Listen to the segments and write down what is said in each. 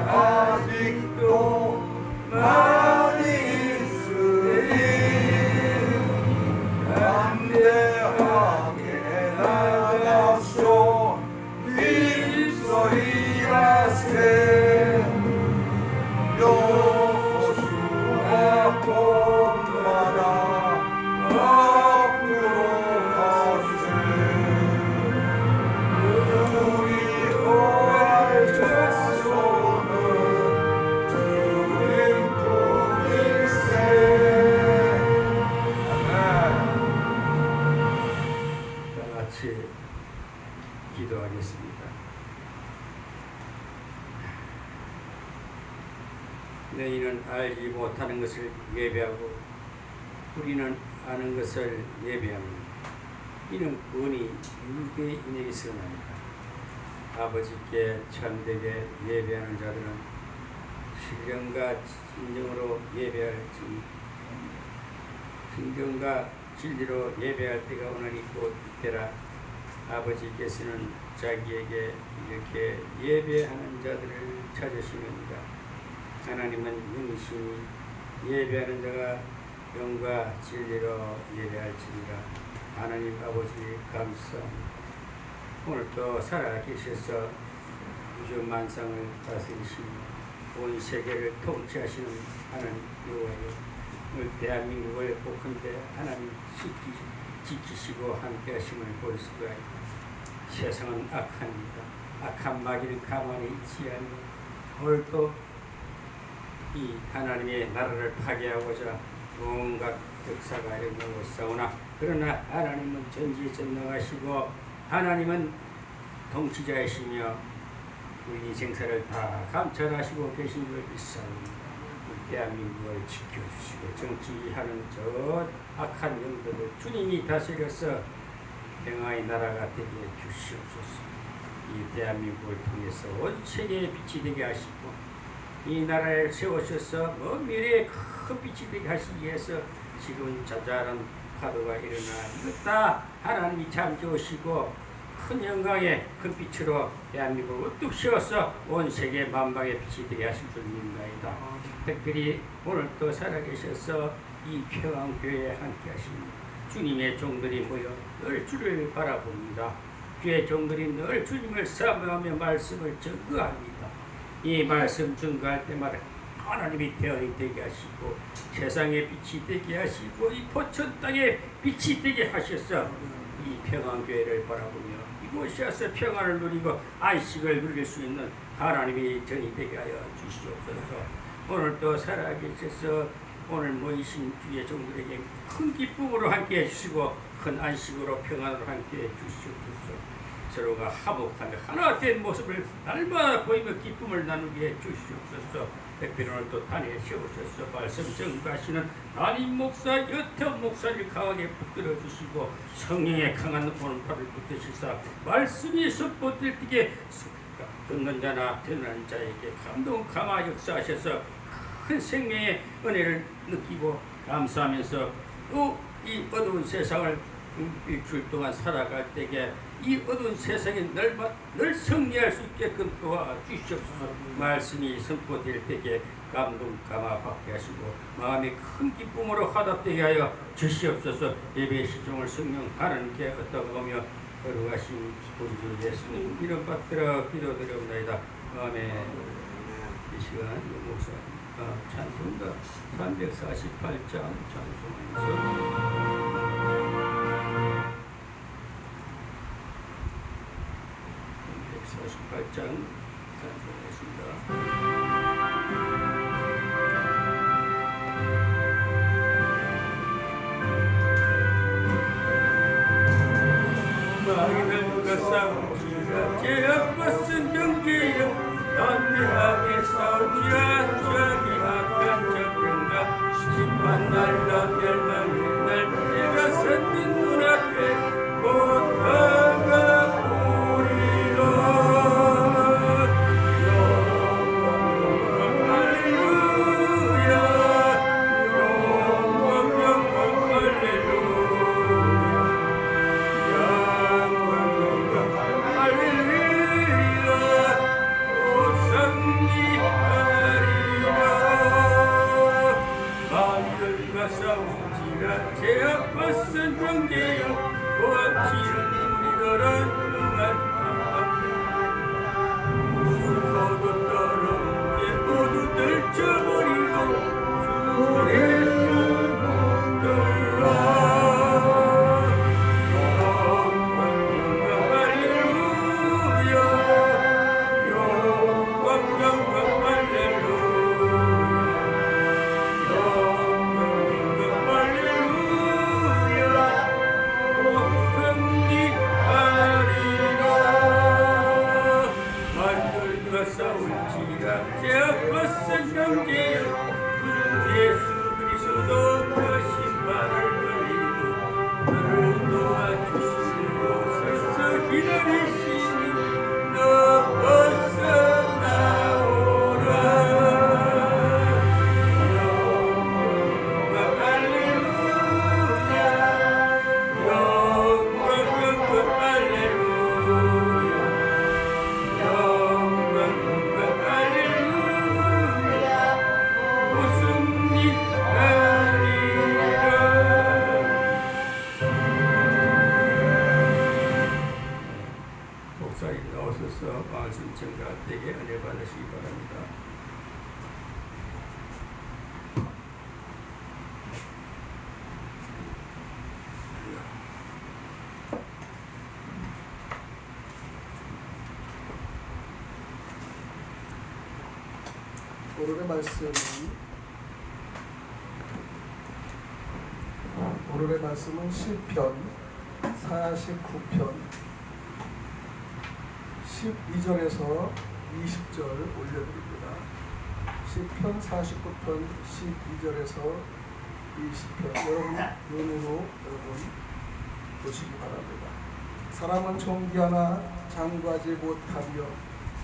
아직도 많이 있으니 담대하게 나가소 입소이라세 여호수아 본마다 앞으로 가세 우리 어할 자손은 주님뿐일세. 다 같이 기도하겠습니다. 너희는 알지 못하는 것을 예배하고 우리는 아는 것을 예배하는 이는 은이 유대인에게 선합니다. 아버지께 참되게 예배하는 자들은 신령과 진정으로 예배할지 진정과 진리로 예배할 때가 오나니 곧 이때라. 아버지께서는 자기에게 이렇게 예배하는 자들을 찾으시느니라. 하나님은 영이시니 예배하는 자가 영과 진리로 예배할지니라. 하나님 아버지 감사합니다. 오늘도 살아계셔서 우주 만상을 다스리시며 온 세계를 통치하시는 하나님 여호와여, 오늘 대한민국을 복한데 하나님 지키시고 함께하심을 볼 수가 있다. 세상은 악합니다. 악한 마귀는 가만히 있지 않으며 오늘도 이 하나님의 나라를 파괴하고자 온갖 역사가 일어나고 싸우나 그러나 하나님은 전지전능하시고 하나님은 통치자이시며 우리 인생사를 다 감찰하시고 계신 걸 믿사오니 대한민국을 지켜주시고 정치하는 저 악한 영들을 주님이 다스려서 평화의 나라가 되게 주시옵소서. 이 대한민국을 통해서 온 세계에 빛이 되게 하시고 이 나라를 세우셔서 먼 미래에 큰 빛이 되게 하시기 위해서 지금 자잘한 파도가 일어나 이것 다 하나님이 잠재우시고 큰 영광의 큰 빛으로 대한민국을 우뚝 씌워서 온 세계 만방의 빛이 되게 하실 줄 믿나이다. 특별히 오늘 또 살아계셔서 이 평안교회에 함께 하십니다. 주님의 종들이 모여 늘 주를 바라봅니다. 주의 종들이 늘 주님을 사모하며 말씀을 증거합니다. 이 말씀 증거할 때마다 하나님이 태어이 되게 하시고 세상에 빛이 되게 하시고 이 포천 땅에 빛이 되게 하셔서 이 평안교회를 바라보며 이곳에서 평안을 누리고 안식을 누릴 수 있는 하나님이 전이 되게 하여 주시옵소서. 오늘도 살아계셔서 오늘 모이신 주의 종들에게 큰 기쁨으로 함께 해주시고 큰 안식으로 평안으로 함께 해주시옵소서. 서로가 화목하며 하나 된 모습을 날마다 보이며 기쁨을 나누게 해주시옵소서. 특별히 오늘 또 단에 세우셔서 말씀 증거하시는 담임 목사 여태 목사를 강하게 붙들어 주시고 성령의 강한 오른팔을 붙드시사 말씀이 선포되게 듣는 자나 듣는 자에게 감동 감화 역사하셔서 큰 생명의 은혜를 느끼고 감사하면서 또 이 어두운 세상을 일주일 동안 살아갈 때에 이 어두운 세상에 늘 승리할 수 있게끔 도와주시옵소서. 말씀이 선포될 때에 감동 감화 받게 하시고 마음이 큰 기쁨으로 화답되게 하여 주시옵소서. 예배 시종을 성령 하나님께 얻어가며 거룩하신 우리 주 예수님 이름 받들어 기도드려옵나이다. 아멘. 이 시간 목사 찬송가 348장 찬송하면서 48장 찬송하겠습니다. 마귀는 싸우리라 제압받은 경계여 담대하게 싸우리라 저기 악한 적병과 심판 날과 멸망의 날 내가 선진 눈앞에 곧 다가오리라. 영원히 우리가 죄악 벗은 형제여 예수 그리스도 그 신발을 걸리고 너를 도와주시옵소서. 기다리시니 너 벗어 나오라. 영광 할렐루야 영광 할렐루야 영광 할렐루야 웃음니다리라. 목사님 나오셔서 말씀 증가되게 은혜 받으시기 바랍니다. 오늘의 말씀은 시편 49편 12절에서 20절 올려드립니다. 시편 49편 12절에서 20편 여러분 눈으로 보시기 바랍니다. 사람은 종기 하나 장구하지 못하며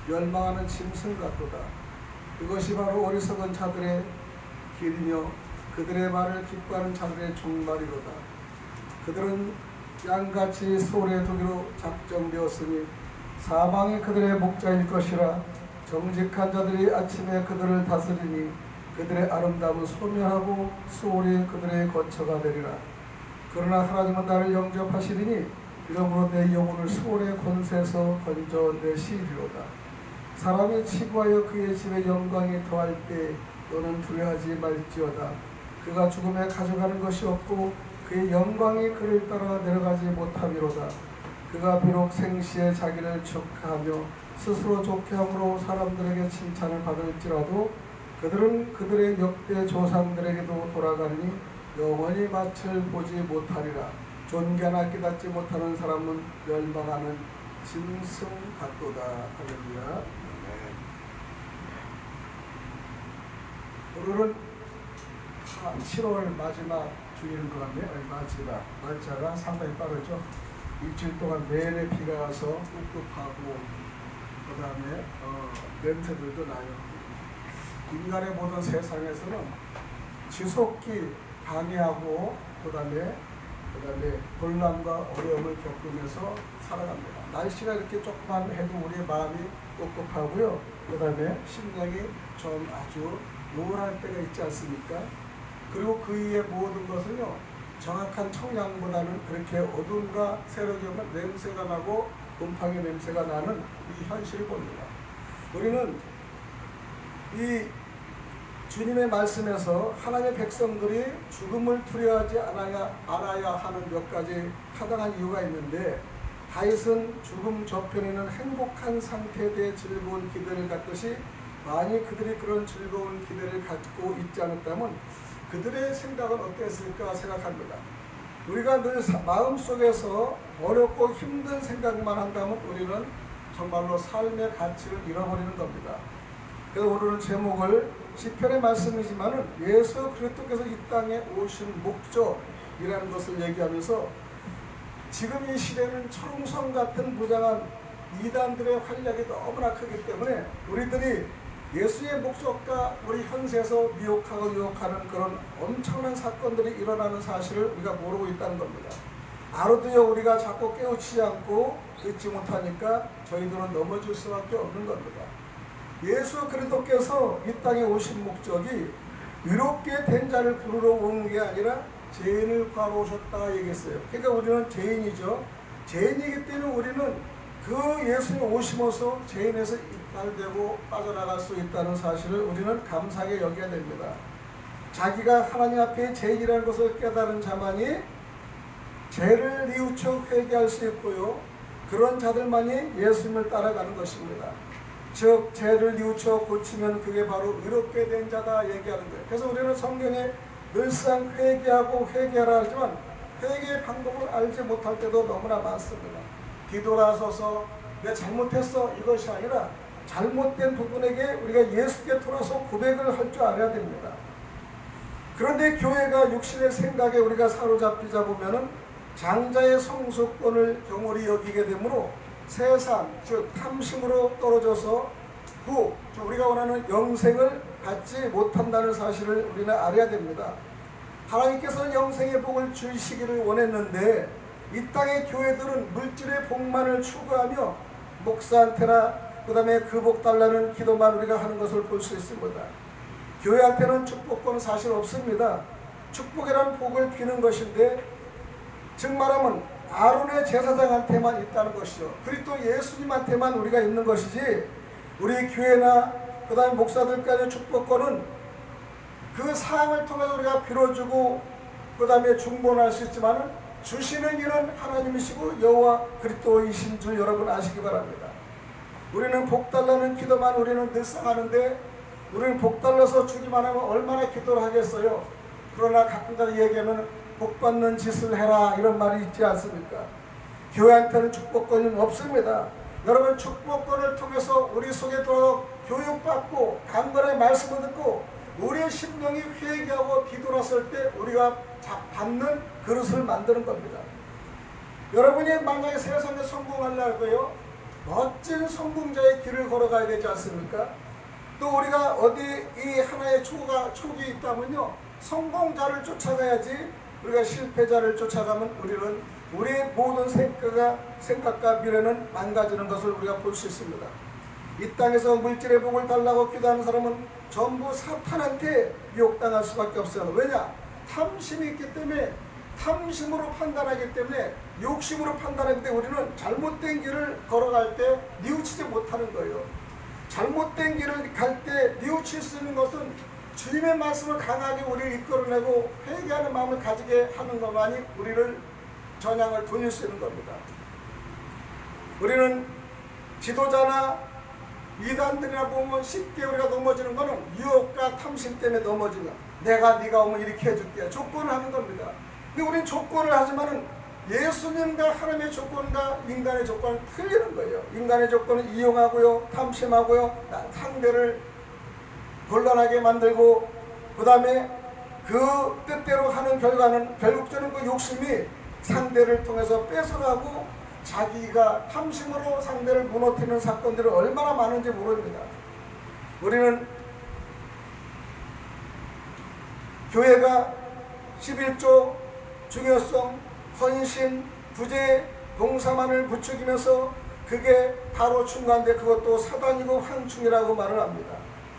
멸망하는 짐승 같도다. 그것이 바로 어리석은 자들의 길이며 그들의 말을 기뻐하는 자들의 종말이로다. 그들은 양같이 소래 두기로 작정되었으니 사망이 그들의 목자일 것이라. 정직한 자들이 아침에 그들을 다스리니 그들의 아름다움은 소멸하고 수월이 그들의 거처가 되리라. 그러나 하나님은 나를 영접하시리니 이러므로 내 영혼을 수월의 권세에서 건져내시리로다. 사람이 치부하여 그의 집에 영광이 더할 때 너는 두려워하지 말지어다. 그가 죽음에 가져가는 것이 없고 그의 영광이 그를 따라 내려가지 못함이로다. 그가 비록 생시에 자기를 축하하며 스스로 좋게 함으로 사람들에게 칭찬을 받을지라도 그들은 그들의 역대 조상들에게도 돌아가니 영원히 맛을 보지 못하리라. 존귀하나 깨닫지 못하는 사람은 멸망하는 짐승 같도다. 할렐루야. 오늘은 7월 마지막 주일인 것 같네요. 마지막 날짜가 상당히 빠르죠. 일주일 동안 내내 비가 와서 꿉꿉하고 그 다음에 냄새들도 나요. 인간의 모든 세상에서는 지속기 방해하고 그 다음에 곤란과 어려움을 겪으면서 살아갑니다. 날씨가 이렇게 조금만 해도 우리의 마음이 꿉꿉하고요. 그 다음에 심령이 좀 아주 우울할 때가 있지 않습니까? 그리고 그 이외의 모든 것은요, 정확한 청량보다는 그렇게 어둠과 세력이 오면 냄새가 나고 곰팡이 냄새가 나는 이 현실을 봅니다. 우리는 이 주님의 말씀에서 하나님의 백성들이 죽음을 두려워하지 않아야 하는 몇 가지 타당한 이유가 있는데, 다윗은 죽음 저편에는 행복한 상태에 대해 즐거운 기대를 갖듯이 만약 그들이 그런 즐거운 기대를 갖고 있지 않았다면 그들의 생각은 어땠을까 생각합니다. 우리가 늘 마음속에서 어렵고 힘든 생각만 한다면 우리는 정말로 삶의 가치를 잃어버리는 겁니다. 그래서 오늘은 제목을 시편의 말씀이지만 예수 그리스도께서 이 땅에 오신 목적이라는 것을 얘기하면서 지금 이 시대는 철옹성 같은 무장한 이단들의 활약이 너무나 크기 때문에 우리들이 예수의 목적과 우리 현세에서 미혹하고 유혹하는 그런 엄청난 사건들이 일어나는 사실을 우리가 모르고 있다는 겁니다. 알아도요 우리가 자꾸 깨우치지 않고 듣지 못하니까 저희들은 넘어질 수밖에 없는 겁니다. 예수 그리스도께서 이 땅에 오신 목적이 의롭게 된 자를 부르러 온 게 아니라 죄인을 구하러 오셨다 얘기했어요. 그러니까 우리는 죄인이죠. 죄인이기 때문에 우리는 그 예수님 오심으로써 죄인에서 이탈되고 빠져나갈 수 있다는 사실을 우리는 감사하게 여겨야 됩니다. 자기가 하나님 앞에 죄인이라는 것을 깨달은 자만이 죄를 뉘우쳐 회개할 수 있고요. 그런 자들만이 예수님을 따라가는 것입니다. 즉 죄를 뉘우쳐 고치면 그게 바로 의롭게 된 자다 얘기하는 거예요. 그래서 우리는 성경에 늘상 회개하고 회개하라 하지만 회개의 방법을 알지 못할 때도 너무나 많습니다. 뒤돌아서서 내 잘못했어 이것이 아니라 잘못된 부분에게 우리가 예수께 돌아서 고백을 할 줄 알아야 됩니다. 그런데 교회가 육신의 생각에 우리가 사로잡히자 보면은 장자의 성소권을 경홀히 여기게 되므로 세상, 즉 탐심으로 떨어져서 우리가 원하는 영생을 받지 못한다는 사실을 우리는 알아야 됩니다. 하나님께서는 영생의 복을 주시기를 원했는데 이 땅의 교회들은 물질의 복만을 추구하며 목사한테나 그 다음에 그 복 달라는 기도만 우리가 하는 것을 볼 수 있습니다. 교회한테는 축복권은 사실 없습니다. 축복이란 복을 비는 것인데 즉 말하면 아론의 제사장한테만 있다는 것이요. 그리고 또 예수님한테만 우리가 있는 것이지 우리 교회나 그 다음에 목사들까지 축복권은 그 사항을 통해서 우리가 빌어주고 그 다음에 중보할 수 있지만 주시는 이는 하나님이시고 여호와 그리스도이신 줄 여러분 아시기 바랍니다. 우리는 복 달라는 기도만 우리는 늘상 하는데 우리는 복 달라서 주기만 하면 얼마나 기도를 하겠어요. 그러나 가끔가다 얘기하면 복 받는 짓을 해라 이런 말이 있지 않습니까? 교회한테는 축복권은 없습니다. 여러분 축복권을 통해서 우리 속에 들어 교육받고 강건의 말씀을 듣고 우리의 심령이 회개하고 뒤돌았을 때 우리가 받는 그릇을 만드는 겁니다. 여러분이 만약에 세상에 성공하려고요 멋진 성공자의 길을 걸어가야 되지 않습니까? 또 우리가 어디 이 하나의 촉이 있다면요 성공자를 쫓아가야지 우리가 실패자를 쫓아가면 우리는 우리의 모든 생각과 미래는 망가지는 것을 우리가 볼 수 있습니다. 이 땅에서 물질의 복을 달라고 기도하는 사람은 전부 사탄한테 미혹당할 수밖에 없어요. 왜냐? 탐심이 있기 때문에 탐심으로 판단하기 때문에 욕심으로 판단하기 때문에 우리는 잘못된 길을 걸어갈 때 뉘우치지 못하는 거예요. 잘못된 길을 갈 때 뉘우칠 수 있는 것은 주님의 말씀을 강하게 우리를 이끌어내고 회개하는 마음을 가지게 하는 것만이 우리를 전향을 돌릴 수 있는 겁니다. 우리는 지도자나 이단들이나 보면 쉽게 우리가 넘어지는 것은 유혹과 탐심 때문에 넘어지는 네가 오면 이렇게 해줄게 조건을 하는 겁니다. 근데 우리는 조건을 하지만은 예수님과 하나님의 조건과 인간의 조건은 틀리는 거예요. 인간의 조건은 이용하고요 탐심하고요 상대를 곤란하게 만들고 그 다음에 그 뜻대로 하는 결과는 결국적으로 그 욕심이 상대를 통해서 뺏어가고 자기가 탐심으로 상대를 무너뜨리는 사건들이 얼마나 많은지 모릅니다. 우리는 교회가 11조 중요성, 헌신, 부재, 봉사만을 부추기면서 그게 바로 충고한데 그것도 사단이고 황충이라고 말을 합니다.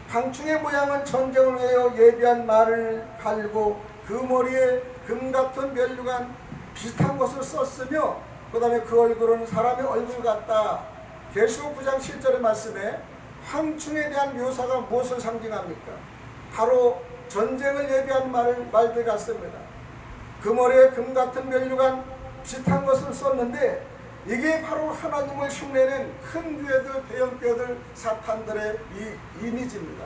황충의 모양은 전쟁을 위하여 예비한 말을 갈고 그 머리에 금같은 면류관 비슷한 것을 썼으며 그 다음에 그 얼굴은 사람의 얼굴 같다. 계시록 9장 7절의 말씀에 황충에 대한 묘사가 무엇을 상징합니까? 바로 전쟁을 예비한 말들 같습니다. 그 머리에 금같은 면류관 비슷한 것을 썼는데 이게 바로 하나님을 흉내낸 큰 교회들, 대형 교회들, 사탄들의 이 이미지입니다.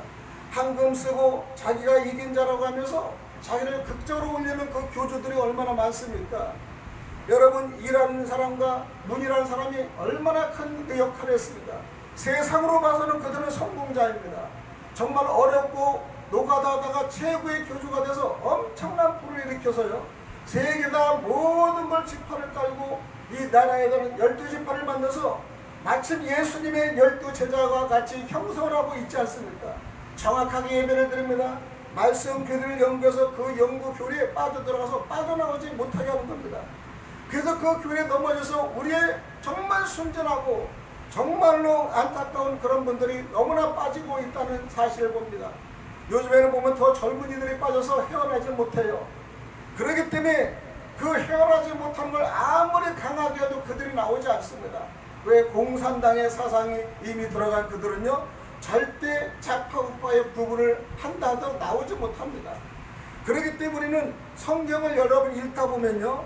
황금 쓰고 자기가 이긴 자라고 하면서 자기를 극적으로 올리는 그 교주들이 얼마나 많습니까? 여러분 일하는 사람과 문이라는 사람이 얼마나 큰 그 역할을 했습니다. 세상으로 봐서는 그들은 성공자입니다. 정말 어렵고 노가다하다가 최고의 교주가 돼서 엄청난 불을 일으켜서요 세계가 모든 걸 지파를 깔고 이 나라에는 12지파를 만들어서 마침 예수님의 12제자와 같이 형성을 하고 있지 않습니까? 정확하게 예배를 드립니다. 말씀 교리를 연구해서 그 연구 교리에 빠져들어가서 빠져나오지 못하게 하는 겁니다. 그래서 그 교회에 넘어져서 우리의 정말 순전하고 정말로 안타까운 그런 분들이 너무나 빠지고 있다는 사실을 봅니다. 요즘에는 보면 더 젊은이들이 빠져서 헤어나지 못해요. 그렇기 때문에 그 헤어나지 못한 걸 아무리 강하게 해도 그들이 나오지 않습니다. 왜? 공산당의 사상이 이미 들어간 그들은요 절대 좌파 우파의 부분을 한다 하더라도 나오지 못합니다. 그렇기 때문에 우리는 성경을 여러분 읽다 보면요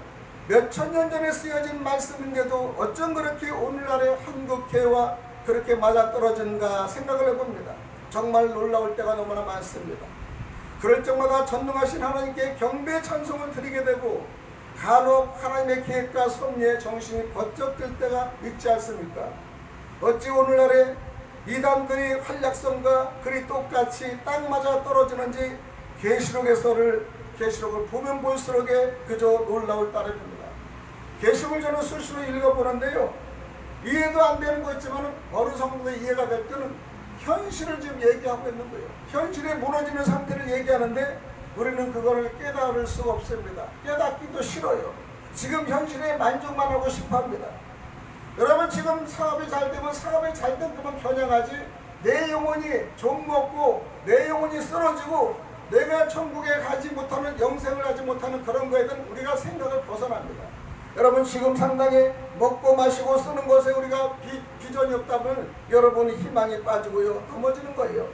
몇천 년 전에 쓰여진 말씀인데도 어쩜 그렇게 오늘날의 한국교회와 그렇게 맞아떨어진가 생각을 해봅니다. 정말 놀라울 때가 너무나 많습니다. 그럴 적마다 전능하신 하나님께 경배 찬송을 드리게 되고 간혹 하나님의 계획과 섭리에 정신이 번쩍 들 때가 있지 않습니까? 어찌 오늘날에 이단들이 활약성과 그리 똑같이 딱 맞아 떨어지는지 계시록을 보면 볼수록에 그저 놀라울 따름입니다. 계시록을 저는 수시로 읽어보는데요, 이해도 안 되는 거 있지만 어느 정도 이해가 될 때는 현실을 지금 얘기하고 있는 거예요. 현실에 무너지는 상태를 얘기하는데 우리는 그거를 깨달을 수가 없습니다. 깨닫기도 싫어요. 지금 현실에 만족만 하고 싶어 합니다. 여러분, 지금 사업이 잘 되면 사업이 잘 된 것만 겨냥하지, 내 영혼이 좀먹고 내 영혼이 쓰러지고 내가 천국에 가지 못하는, 영생을 하지 못하는 그런 거에 대한 우리가 생각을 벗어납니다. 여러분, 지금 상당히 먹고 마시고 쓰는 것에 우리가 비전이 없다면 여러분이 희망이 빠지고요, 넘어지는 거예요.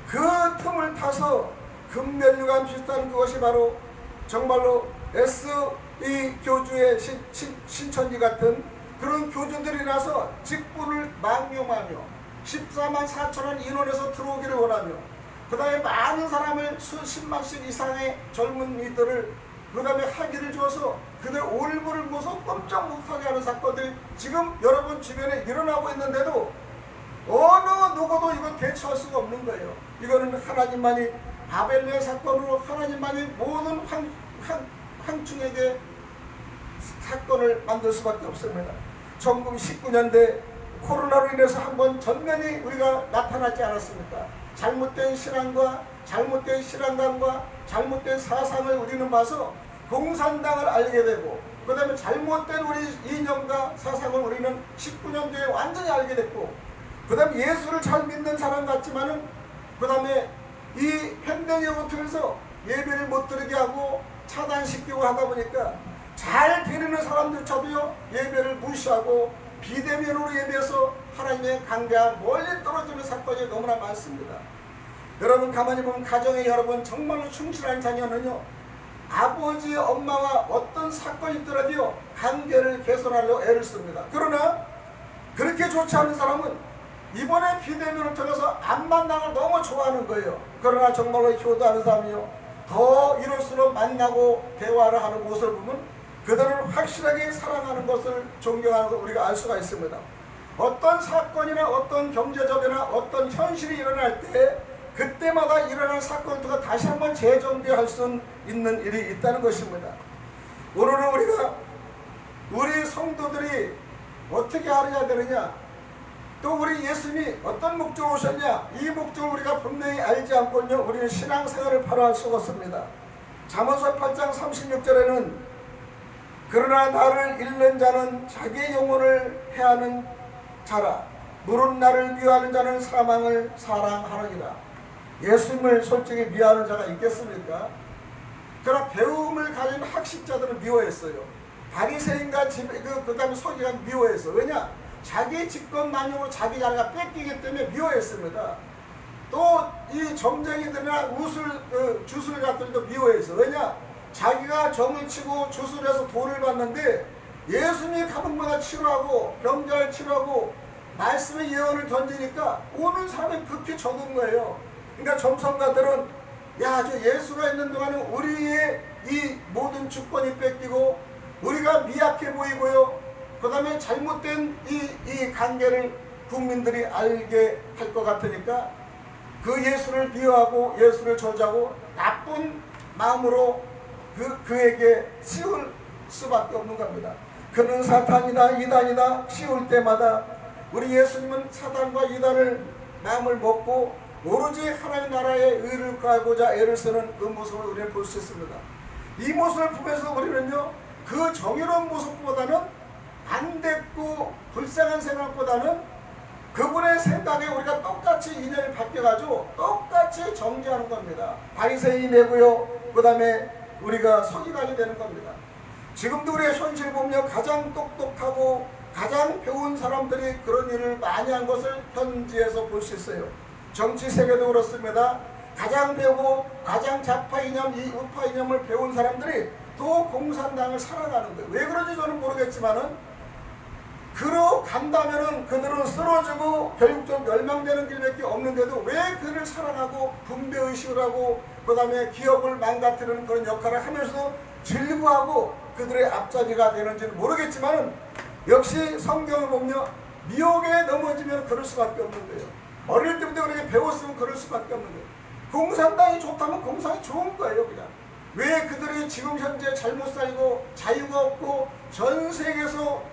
그 틈을 타서 금면류관 비슷한 그것이 바로 정말로 이 교주의 신천지 같은 그런 교주들이라서 직분을 망명하며 14만 4천원 인원에서 들어오기를 원하며, 그 다음에 많은 사람을 수십만씩 이상의 젊은이들을 그 다음에 학위를 줘서 그들 올무를 모서 꼼짝 못하게 하는 사건들이 지금 여러분 주변에 일어나고 있는데도 어느 누구도 이걸 대처할 수가 없는 거예요. 이거는 하나님만이 바벨론의 사건으로 하나님만이 모든 황충에게 사건을 만들 수밖에 없습니다. 1919년대 코로나로 인해서 한번 전면이 우리가 나타나지 않았습니까? 잘못된 신앙과 잘못된 신앙관과 잘못된 사상을 우리는 봐서 공산당을 알게 되고, 그 다음에 잘못된 우리 이념과 사상을 우리는 19년도에 완전히 알게 됐고, 그 다음에 예수를 잘 믿는 사람 같지만은 그 다음에 이 팬데믹을 통해서 예배를 못 드리게 하고 차단시키고 하다 보니까 잘 드리는 사람들조차도요 예배를 무시하고 비대면으로 예배해서 하나님의 강대와 멀리 떨어지는 사건이 너무나 많습니다. 여러분, 가만히 보면 가정에 여러분 정말로 충실한 자녀는요, 아버지 엄마와 어떤 사건이 있더라도요 관계를 개선하려고 애를 씁니다. 그러나 그렇게 좋지 않은 사람은 이번에 비대면을 통해서 안 만나는 걸 너무 좋아하는 거예요. 그러나 정말로 효도하는 사람이요, 더 이럴수록 만나고 대화를 하는 모습을 보면 그들을 확실하게 사랑하는 것을 존경하는 것을 우리가 알 수가 있습니다. 어떤 사건이나 어떤 경제적이나 어떤 현실이 일어날 때 그때마다 일어난 사건들과 다시 한번 재정비할 수 있는 일이 있다는 것입니다. 오늘은 우리 성도들이 어떻게 알아야 되느냐, 또 우리 예수님이 어떤 목적으로 오셨냐, 이 목적을 우리가 분명히 알지 않고는요 우리는 신앙생활을 바로 할 수가 없습니다. 잠언서 8장 36절에는 그러나 나를 잃는 자는 자기의 영혼을 해하는 자라, 물은 나를 미워하는 자는 사망을 사랑하느니라. 예수님을 솔직히 미워하는 자가 있겠습니까? 그러나 배움을 가진 학식자들은 미워했어요. 바리새인과 그 다음에 서기가 미워했어. 왜냐? 자기 직권만용으로 자기 자리가 뺏기기 때문에 미워했습니다. 또 이 점쟁이들이나 주술가들도 미워했어. 왜냐? 자기가 점을 치고 주술해서 돈을 받는데 예수님이 가문마다 치료하고 병자를 치료하고 말씀의 예언을 던지니까 오는 사람이 그렇게 적은 거예요. 그러니까 점성가들은 야, 저 예수가 있는 동안은 우리의 이 모든 주권이 뺏기고 우리가 미약해 보이고요, 그 다음에 잘못된 이 관계를 국민들이 알게 할 것 같으니까 그 예수를 비하하고 예수를 저주하고 나쁜 마음으로 그에게 씌울 수밖에 없는 겁니다. 그는 사탄이다 이단이다 씌울 때마다 우리 예수님은 사탄과 이단을 마음을 먹고 오로지 하나님 나라의 의를 구하고자 애를 쓰는 그 모습을 우리는 볼 수 있습니다. 이 모습을 보면서 우리는요 그 정의로운 모습보다는 안됐고 불쌍한 생각보다는 그분의 생각에 우리가 똑같이 인연을 바뀌어가지고 똑같이 정죄하는 겁니다. 바리새인이 되고요, 그 다음에 우리가 서기관이 되는 겁니다. 지금도 우리의 현실 보면 가장 똑똑하고 가장 배운 사람들이 그런 일을 많이 한 것을 현지에서 볼 수 있어요. 정치 세계도 그렇습니다. 가장 배우고 가장 좌파 이념, 이 우파 이념을 배운 사람들이 또 공산당을 사랑하는 거예요. 왜 그런지 저는 모르겠지만은 그로 간다면은 그들은 쓰러지고 결국 좀 멸망되는 길밖에 없는데도 왜 그를 사랑하고 분배의식을 하고 그 다음에 기업을 망가뜨리는 그런 역할을 하면서 즐거워하고 그들의 앞잡이가 되는지는 모르겠지만 역시 성경을 보면 미혹에 넘어지면 그럴 수밖에 없는 거예요. 어릴 때부터 그렇게 배웠으면 그럴 수밖에 없는 거예요. 공산당이 좋다면 공산이 좋은 거예요. 그냥 왜 그들이 지금 현재 잘못 살고 자유가 없고 전 세계에서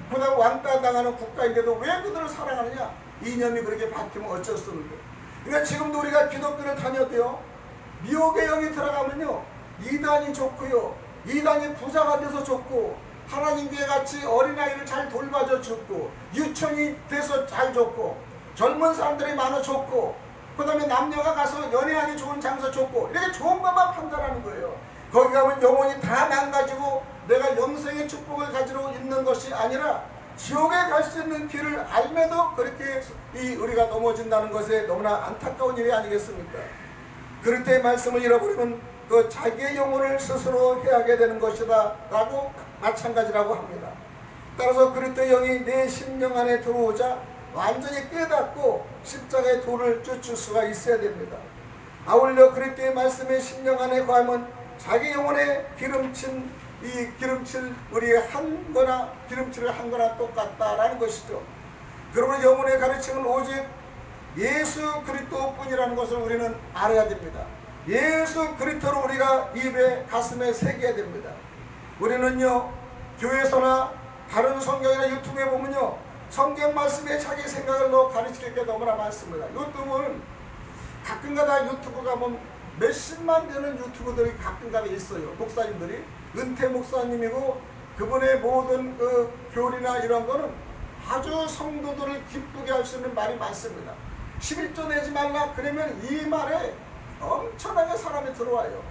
그다음 왕따 당하는 국가인데도 왜 그들을 사랑하느냐? 이념이 그렇게 바뀌면 어쩔 수 없는 거예요. 그러니까 지금도 우리가 기독교를 다녀도요, 미혹의 영이 들어가면요, 이단이 좋고요, 이단이 부자가 돼서 좋고, 하나님 교회 같이 어린아이를 잘 돌봐줘 좋고, 유치원이 돼서 잘 좋고, 젊은 사람들이 많아 좋고, 그 다음에 남녀가 가서 연애하기 좋은 장소 좋고, 이렇게 좋은 것만 판단하는 거예요. 거기 가면 영혼이 다 망가지고 내가 영생의 축복을 가지러 있는 것이 아니라 지옥에 갈 수 있는 길을 알매도 그렇게 우리가 넘어진다는 것에 너무나 안타까운 일이 아니겠습니까? 그럴 때 말씀을 잃어버리면 그 자기의 영혼을 스스로 해하게 되는 것이다 라고 마찬가지라고 합니다. 따라서 그리스도의 영이 내 심령 안에 들어오자 완전히 깨닫고 십자가의 도를 쫓을 수가 있어야 됩니다. 아울러 그리스도의 말씀의 심령 안에 거하면 자기 영혼에 기름칠 우리의 기름칠을 한 거나 똑같다라는 것이죠. 그러므로 영혼의 가르침은 오직 예수 그리스도뿐이라는 것을 우리는 알아야 됩니다. 예수 그리스도를 우리가 입에 가슴에 새겨야 됩니다. 우리는요, 교회에서나 다른 성경이나 유튜브에 보면요, 성경 말씀에 자기 생각을 넣어 가르칠 게 너무나 많습니다. 유튜브는 가끔가다 유튜브 가면 몇십만 되는 유튜브들이 가끔가다 있어요. 목사님들이 은퇴 목사님이고 그분의 모든 그 교리나 이런 거는 아주 성도들을 기쁘게 할 수 있는 말이 많습니다. 11조 내지 말라 그러면 이 말에 엄청나게 사람이 들어와요.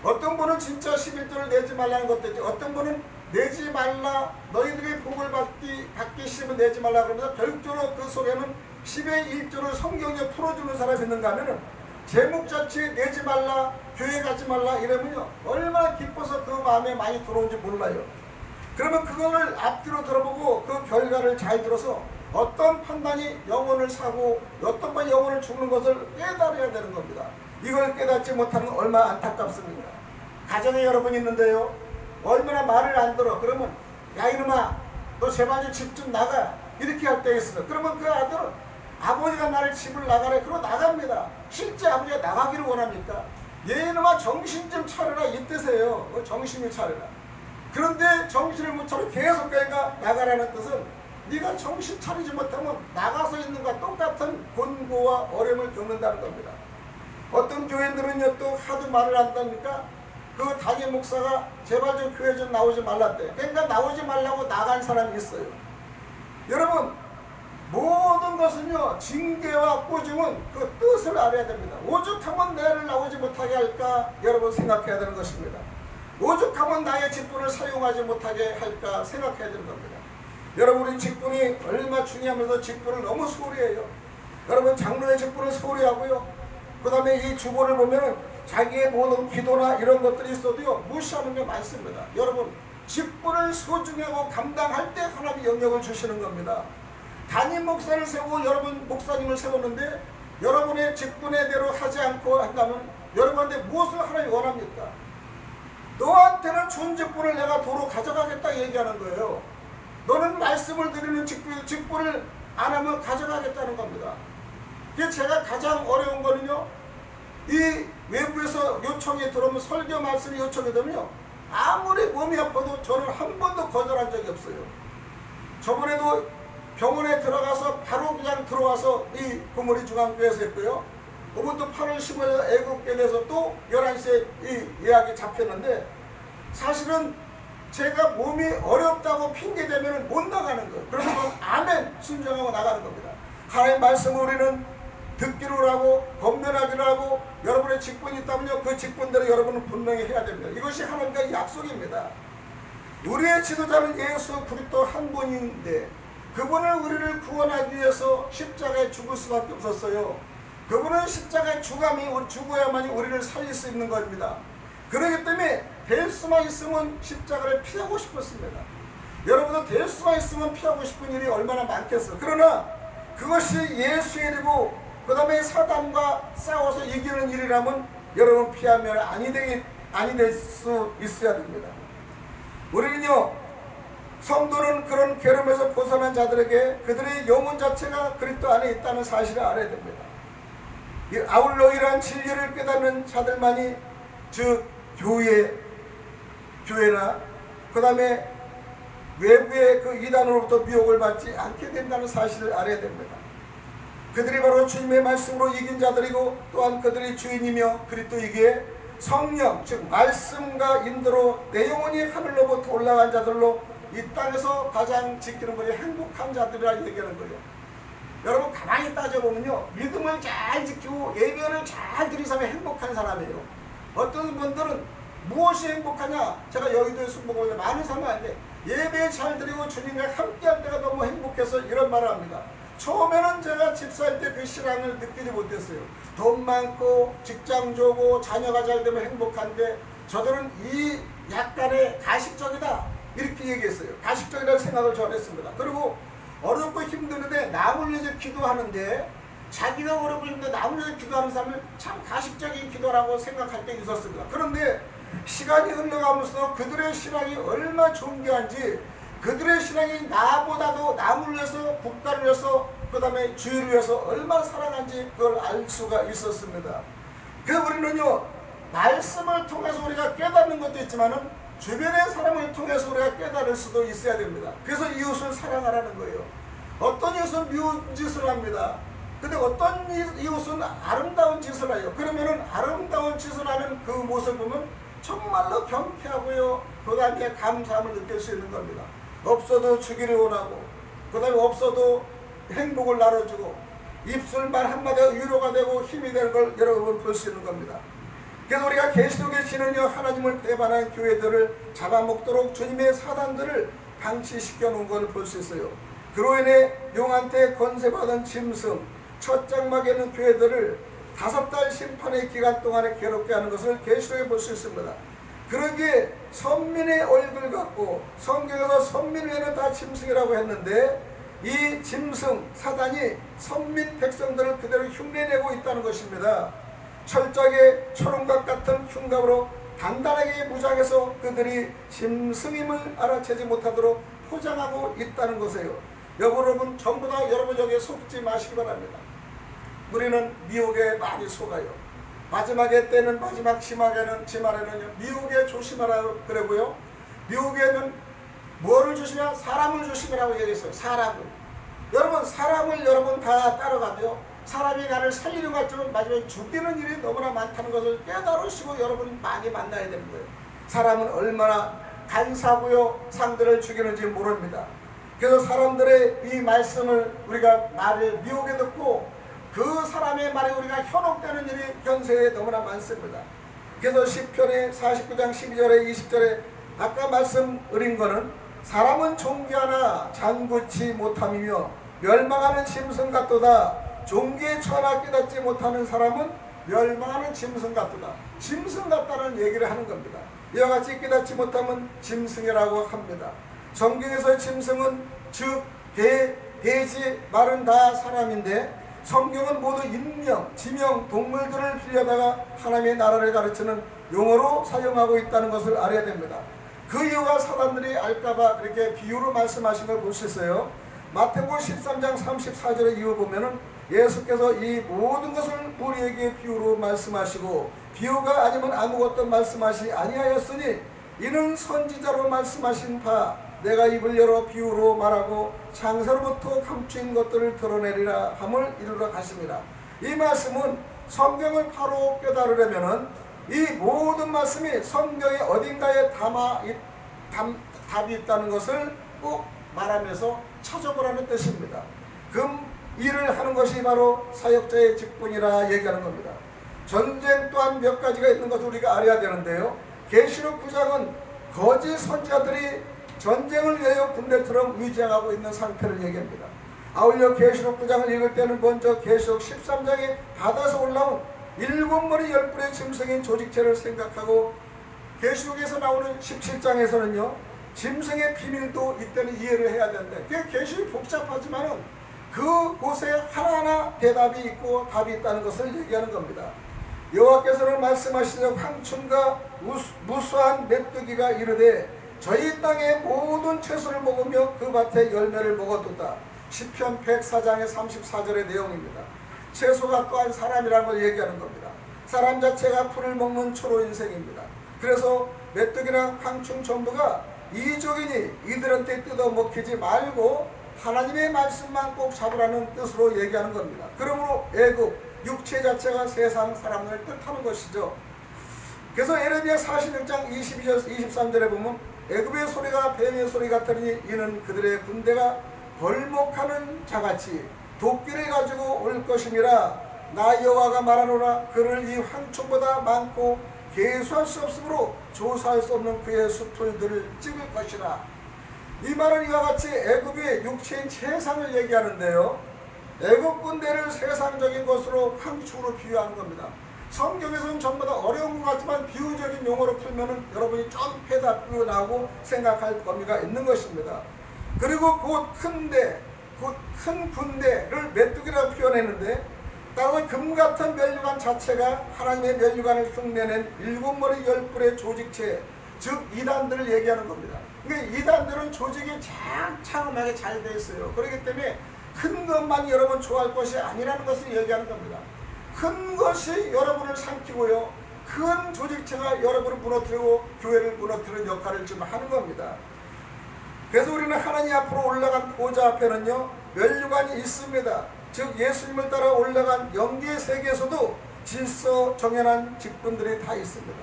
어떤 분은 진짜 11조를 내지 말라는 것도 있죠. 어떤 분은 내지 말라, 너희들이 복을 받기 싫으면 내지 말라 그러면서 별도로 그 속에는 10의 1조를 성경에 풀어주는 사람이 있는가 하면은 제목 자체에 내지 말라, 교회 가지 말라 이러면요, 얼마나 기뻐서 그 마음에 많이 들어온지 몰라요. 그러면 그거를 앞뒤로 들어보고 그 결과를 잘 들어서 어떤 판단이 영혼을 사고 어떤 판이 영혼을 죽는 것을 깨달아야 되는 겁니다. 이걸 깨닫지 못하는 건 얼마나 안타깝습니까? 가정에 여러분이 있는데요, 얼마나 말을 안 들어. 그러면 야 이놈아 너 제발 좀 집 좀 나가 이렇게 할 때가 있어요. 그러면 그 아들은 아버지가 나를 집을 나가래. 그러고 나갑니다. 실제 아버지가 나가기를 원합니까? 얘놈아 정신 좀 차려라 이 뜻이에요. 정신을 차려라. 그런데 정신을 못 차려 계속 그러니까 나가라는 뜻은 네가 정신 차리지 못하면 나가서 있는 것과 똑같은 곤고와 어려움을 겪는다는 겁니다. 어떤 교회들은요 또 하도 말을 한다니까 그 담임 목사가 제발 좀 교회 좀 나오지 말랐대. 그러니까 나오지 말라고 나간 사람이 있어요. 여러분 모든 것은요 징계와 꾸중은 그 뜻을 알아야 됩니다. 오죽하면 내를 나오지 못하게 할까 여러분 생각해야 되는 것입니다. 오죽하면 나의 직분을 사용하지 못하게 할까 생각해야 되는 겁니다. 여러분 우리 직분이 얼마나 중요하면서 직분을 너무 소홀히 해요. 여러분 장로의 직분을 소홀히 하고요, 그 다음에 이 주보를 보면 자기의 모든 기도나 이런 것들이 있어도요 무시하는 게 많습니다. 여러분 직분을 소중하고 감당할 때 하나님이 영역을 주시는 겁니다. 담임 목사를 세우고 여러분 목사님을 세웠는데 여러분의 직분의 대로 하지 않고 한다면 여러분한테 무엇을 하나님이 원합니까? 너한테는 준 직분을 내가 도로 가져가겠다 얘기하는 거예요. 너는 말씀을 드리는 직분을 안 하면 가져가겠다는 겁니다. 그게 제가 가장 어려운 거는요, 이 외부에서 요청이 들어오면 설교 말씀이 요청이 되면요 아무리 몸이 아파도 저는 한 번도 거절한 적이 없어요. 저번에도 병원에 들어가서 바로 그냥 들어와서 이 구모리 중앙교회에서 했고요. 오늘 또 8월 15일 애국교회에서 또 11시에 이 예약이 잡혔는데 사실은 제가 몸이 어렵다고 핑계대면 못 나가는 거예요. 그러면 아멘 순종하고 나가는 겁니다. 하나님의 말씀을 우리는 듣기로 하고 권면하기로 하고 여러분의 직분이 있다면요 그 직분대로 여러분은 분명히 해야 됩니다. 이것이 하나님과의 약속입니다. 우리의 지도자는 예수 그리스도 한 분인데 그분은 우리를 구원하기 위해서 십자가에 죽을 수밖에 없었어요. 그분은 십자가에 죽어야만이 우리를 살릴 수 있는 겁니다. 그렇기 때문에 될 수만 있으면 십자가를 피하고 싶었습니다. 여러분도 될 수만 있으면 피하고 싶은 일이 얼마나 많겠어. 그러나 그것이 예수의 일이고 그 다음에 사단과 싸워서 이기는 일이라면 여러분 피하면 아니 될 수 있어야 됩니다. 우리는요 성도는 그런 괴로움에서 벗어난 자들에게 그들의 영혼 자체가 그리스도 안에 있다는 사실을 알아야 됩니다. 아울러 이러한 진리를 깨닫는 자들만이 즉 교회나 그 다음에 외부의 그 이단으로부터 미혹을 받지 않게 된다는 사실을 알아야 됩니다. 그들이 바로 주님의 말씀으로 이긴 자들이고 또한 그들이 주인이며 그리스도이기에 성령 즉 말씀과 인도로 내 영혼이 하늘로부터 올라간 자들로 이 땅에서 가장 지키는 것이 행복한 자들이라 얘기하는 거예요. 여러분 가만히 따져보면요, 믿음을 잘 지키고 예배를 잘 드리면 행복한 사람이에요. 어떤 분들은 무엇이 행복하냐, 제가 여의도에 순복을 많은 사람이 아닌데 예배 잘 드리고 주님과 함께할 때가 너무 행복해서 이런 말을 합니다. 처음에는 제가 집사할 때 그 실황을 느끼지 못했어요. 돈 많고 직장 좋고 자녀가 잘 되면 행복한데 저들은 이 약간의 가식적이다 이렇게 얘기했어요. 가식적이라는 생각을 전했습니다. 그리고 어렵고 힘드는데 남을 위해서 기도하는데 자기가 어렵고 힘든데 남을 위해서 기도하는 사람을 참 가식적인 기도라고 생각할 때 있었습니다. 그런데 시간이 흘러가면서 그들의 신앙이 얼마나 존귀한지, 그들의 신앙이 나보다도 남을 위해서, 국가를 위해서, 그 다음에 주의를 위해서 얼마나 사랑한지 그걸 알 수가 있었습니다. 그래서 우리는요, 말씀을 통해서 우리가 깨닫는 것도 있지만은 주변의 사람을 통해서 우리가 깨달을 수도 있어야 됩니다. 그래서 이웃을 사랑하라는 거예요. 어떤 이웃은 미운 짓을 합니다. 근데 어떤 이웃은 아름다운 짓을 해요. 그러면은 아름다운 짓을 하는 그 모습을 보면 정말로 경쾌하고요, 그 다음에 감사함을 느낄 수 있는 겁니다. 없어도 주기를 원하고, 그 다음에 없어도 행복을 나눠주고, 입술 말 한마디가 위로가 되고 힘이 되는 걸 여러분 볼 수 있는 겁니다. 그래서 우리가 계시록에 지는요, 하나님을 배반한 교회들을 잡아먹도록 주님의 사단들을 방치시켜 놓은 걸 볼 수 있어요. 그로 인해 용한테 권세받은 짐승, 첫 장막에 있는 교회들을 5달 심판의 기간 동안에 괴롭게 하는 것을 계시록에 볼 수 있습니다. 그러기에 선민의 얼굴 같고, 성경에서 선민 외에는 다 짐승이라고 했는데 이 짐승 사단이 선민 백성들을 그대로 흉내내고 있다는 것입니다. 철저하게 초롱각 같은 흉갑으로 단단하게 무장해서 그들이 짐승임을 알아채지 못하도록 포장하고 있다는 것이에요. 여러분 전부 다 여러분 여기에 속지 마시기 바랍니다. 우리는 미혹에 많이 속아요. 마지막에 때는 마지막 지말에는 미혹에 조심하라고 그러고요. 미혹에는 뭐를 조심하라? 사람을 조심하라고 얘기했어요. 사람을. 여러분 사람을 여러분 다 따라가며 사람이 나를 살리는 것 같지만 마지막에 죽이는 일이 너무나 많다는 것을 깨달으시고 여러분이 많이 만나야 되는 거예요. 사람은 얼마나 간사하고요, 상대를 죽이는지 모릅니다. 그래서 사람들의 이 말씀을 우리가 말을 미혹에 듣고 그 사람의 말에 우리가 현혹되는 일이 현세에 너무나 많습니다. 그래서 시편의 49장 12절에 20절에 아까 말씀 드린 거는 사람은 존귀하나 장구치 못함이며 멸망하는 짐승 같도다. 종기에 처하나 깨닫지 못하는 사람은 멸망하는 짐승 같도다. 짐승 같다는 얘기를 하는 겁니다. 이와 같이 깨닫지 못하면 짐승이라고 합니다. 성경에서 짐승은 즉 돼지, 말은 다 사람인데 성경은 모두 인명, 지명, 동물들을 빌려다가 하나님의 나라를 가르치는 용어로 사용하고 있다는 것을 알아야 됩니다. 그 이유가 사람들이 알까봐 그렇게 비유로 말씀하신 걸 볼 수 있어요. 마태복음 13장 34절의 이유 보면은 예수께서 이 모든 것을 우리에게 비유로 말씀하시고 비유가 아니면 아무것도 말씀하시 아니하였으니 이는 선지자로 말씀하신 바 내가 입을 열어 비유로 말하고 창세로부터 감추인 것들을 드러내리라 함을 이루러 가십니다. 이 말씀은 성경을 바로 깨달으려면은 이 모든 말씀이 성경의 어딘가에 답이 있다는 것을 꼭 말하면서 찾아보라는 뜻입니다. 그 일을 하는 것이 바로 사역자의 직분이라 얘기하는 겁니다. 전쟁 또한 몇 가지가 있는 것을 우리가 알아야 되는데요. 계시록 9장은 거짓 선지자들이 전쟁을 위하여 군대처럼 위장하고 있는 상태를 얘기합니다. 아울러 계시록 9장을 읽을 때는 먼저 계시록 13장에 바다에서 올라온 7머리 10뿔의 짐승인 조직체를 생각하고 계시록에서 나오는 17장에서는요 짐승의 비밀도 이때는 이해를 해야 되는데 그 계시록이 복잡하지만은 그곳에 하나하나 대답이 있고 답이 있다는 것을 얘기하는 겁니다. 여호와께서는 말씀하시는 황충과 무수한 메뚜기가 이르되 저희 땅의 모든 채소를 먹으며 그 밭의 열매를 먹었도다. 시편 104장의 34절의 내용입니다. 채소가 또한 사람이라는 걸 얘기하는 겁니다. 사람 자체가 풀을 먹는 초로 인생입니다. 그래서 메뚜기나 황충 전부가 이적이니 이들한테 뜯어 먹히지 말고 하나님의 말씀만 꼭 잡으라는 뜻으로 얘기하는 겁니다. 그러므로 애굽, 육체 자체가 세상 사람을 뜻하는 것이죠. 그래서 에레미야 46장 22절 23절에 보면 애굽의 소리가 뱀의 소리 같으니 이는 그들의 군대가 벌목하는 자같이 도끼를 가지고 올 것임이라. 나 여호와가 말하노라. 그를 이 황초보다 많고 계수할 수 없으므로 조사할 수 없는 그의 수풀들을 찍을 것이라. 이 말은 이와 같이 애굽의 육체인 세상을 얘기하는데요, 애굽 군대를 세상적인 것으로 황축으로 비유하는 겁니다. 성경에서는 전부 다 어려운 것 같지만 비유적인 용어로 풀면은 여러분이 좀 해답이 나오고 생각할 범위가 있는 것입니다. 그리고 곧 큰 군대를 메뚜기라고 표현했는데, 따라서 금같은 면류관 자체가 하나님의 면류관을 흉내낸 7머리 10뿔의 조직체, 즉 이단들을 얘기하는 겁니다. 그러니까 이단들은 조직이 창창하게 잘 돼 있어요. 그렇기 때문에 큰 것만 여러분 좋아할 것이 아니라는 것을 얘기하는 겁니다. 큰 것이 여러분을 삼키고요, 큰 조직체가 여러분을 무너뜨리고 교회를 무너뜨리는 역할을 지금 하는 겁니다. 그래서 우리는 하나님 앞으로 올라간 보좌 앞에는요 면류관이 있습니다. 즉 예수님을 따라 올라간 영계 세계에서도 질서 정연한 직분들이 다 있습니다.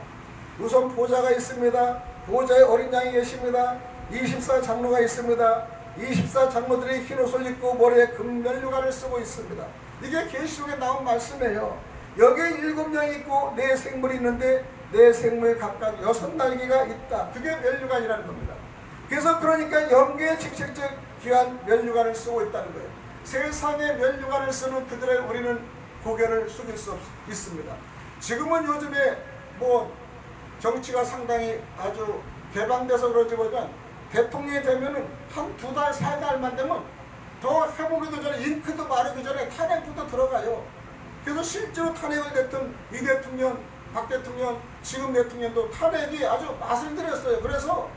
우선 보좌가 있습니다. 보좌에 어린 양이 계십니다. 24장로가 있습니다. 24장로들이 흰 옷을 입고 머리에 금면류관을 쓰고 있습니다. 이게 계시록에 나온 말씀이에요. 여기에 7명이 있고 4 생물이 있는데 4 생물 각각 6날개가 있다. 그게 면류관이라는 겁니다. 그래서 그러니까 영계의 직책적 귀한 면류관을 쓰고 있다는 거예요. 세상의 면류관을 쓰는 그들의 우리는 고개를 숙일 수 있습니다. 지금은 요즘에 뭐 정치가 상당히 아주 개방돼서 그런지 모르지만 대통령이 되면은 한 2달, 3달만 되면 더 해보기도 전에 잉크도 마르기 전에 탄핵부터 들어가요. 그래서 실제로 탄핵을 됐던 이 대통령, 박 대통령, 지금 대통령도 탄핵이 아주 맛을 들였어요. 그래서